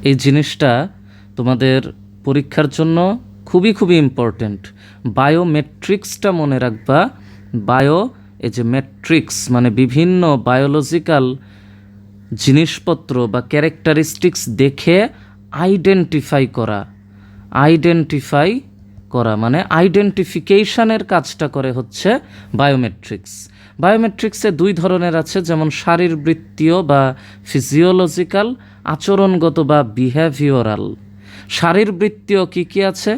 এই জিনিসটা তোমাদের পরীক্ষার জন্য খুবই খুবই ইম্পর্ট্যান্ট। বায়োমেট্রিক্সটা মনে রাখবা। এই যে ম্যাট্রিক্স মানে বিভিন্ন বায়োলজিক্যাল জিনিসপত্র বা ক্যারেক্টারিস্টিক্স দেখে আইডেন্টিফাই করা মানে আইডেন্টিফিকেশনের কাজটা করে হচ্ছে বায়োমেট্রিক্স। বায়োমেট্রিক্সে দুই ধরনের আছে, যেমন শারীরবৃত্তীয় বা ফিজিওলজিক্যাল, আচরণগত বা বিহেভিওরাল। শারীরবৃত্তীয় কী আছে?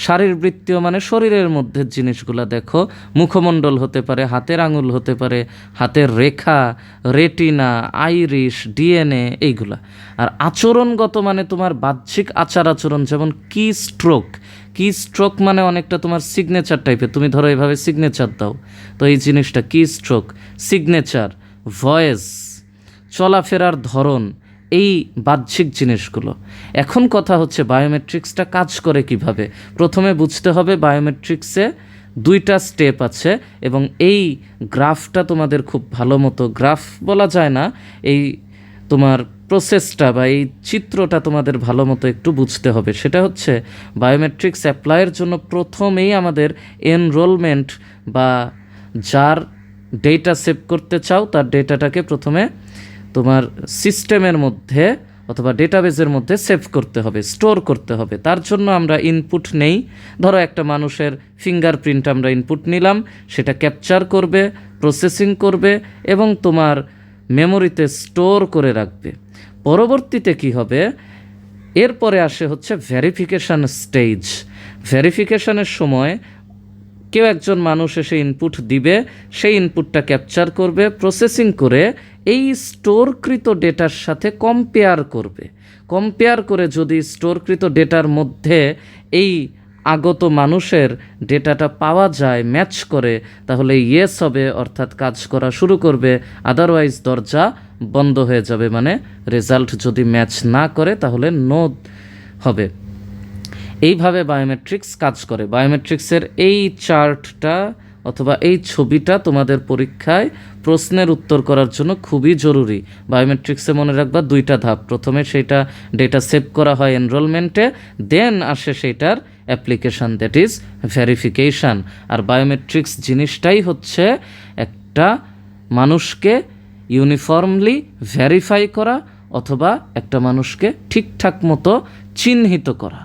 শারীরবৃত্তীয় মানে শরীরের মধ্যে জিনিসগুলা দেখো, মুখমণ্ডল হতে পারে, হাতের আঙুল হতে পারে, হাতের রেখা, রেটিনা, আইরিশ, ডিএনএ, এইগুলা। আর আচরণগত মানে তোমার বাহ্যিক আচার আচরণ, যেমন কি স্ট্রোক মানে অনেকটা তোমার সিগনেচার টাইপের। তুমি ধরো এভাবে সিগনেচার দাও, তো এই জিনিসটা কি স্ট্রোক, সিগনেচার, ভয়েস, চলাফেরার ধরন, এই বাহ্যিক জিনিসগুলো। এখন কথা হচ্ছে বায়োমেট্রিক্সটা কাজ করে কিভাবে। প্রথমে বুঝতে হবে বায়োমেট্রিক্সে দুইটা স্টেপ আছে, এবং এই গ্রাফটা তোমাদের খুব ভালো মতো, গ্রাফ বলা যায় না, এই তোমার প্রসেসটা বা এই চিত্রটা তোমাদের ভালো মতো একটু বুঝতে হবে। সেটা হচ্ছে বায়োমেট্রিক্স অ্যাপ্লাইয়ের জন্য প্রথমেই আমাদের এনরোলমেন্ট বা যার ডেটা সেভ করতে চাও তার ডেটাটাকে প্রথমে তোমার সিস্টেমের মধ্যে অথবা ডেটাবেজের মধ্যে সেভ করতে হবে, স্টোর করতে হবে। তার জন্য আমরা ইনপুট নেই। ধরো একটা মানুষের ফিঙ্গারপ্রিন্ট আমরা ইনপুট নিলাম, সেটা ক্যাপচার করবে, প্রসেসিং করবে এবং তোমার মেমোরিতে স্টোর করে রাখবে। পরবর্তীতে কি হবে, এরপরে আসে হচ্ছে ভেরিফিকেশান স্টেজ। ভেরিফিকেশানের সময় কেউ একজন মানুষ এসে ইনপুট দিবে, সেই ইনপুটটা ক্যাপচার করবে, প্রসেসিং করে এই স্টোরকৃত ডেটার সাথে কম্পেয়ার করে যদি স্টোরকৃত ডেটার মধ্যে এই আগত মানুষের ডেটাটা পাওয়া যায়, ম্যাচ করে, তাহলে ইয়েস হবে, অর্থাৎ কাজ করা শুরু করবে। আদারওয়াইজ দরজা বন্ধ হয়ে যাবে, মানে রেজাল্ট যদি ম্যাচ না করে তাহলে নো হবে। এইভাবে বায়োমেট্রিক্স কাজ করে। বায়োমেট্রিক্সের এই চার্টটা অথবা এই ছবিটা তোমাদের পরীক্ষায় প্রশ্নের উত্তর করার জন্য খুবই জরুরি। বায়োমেট্রিক্সে মনে রাখবা দুইটা ধাপ, প্রথমে সেইটা ডেটা সেভ করা হয় এনরোলমেন্টে, দেন আসে সেইটার অ্যাপ্লিকেশান, দ্যাট ইজ ভেরিফিকেশান। আর বায়োমেট্রিক্স জিনিসটাই হচ্ছে একটা মানুষকে ইউনিফর্মলি ভেরিফাই করা অথবা একটা মানুষকে ঠিকঠাক মতো চিহ্নিত করা।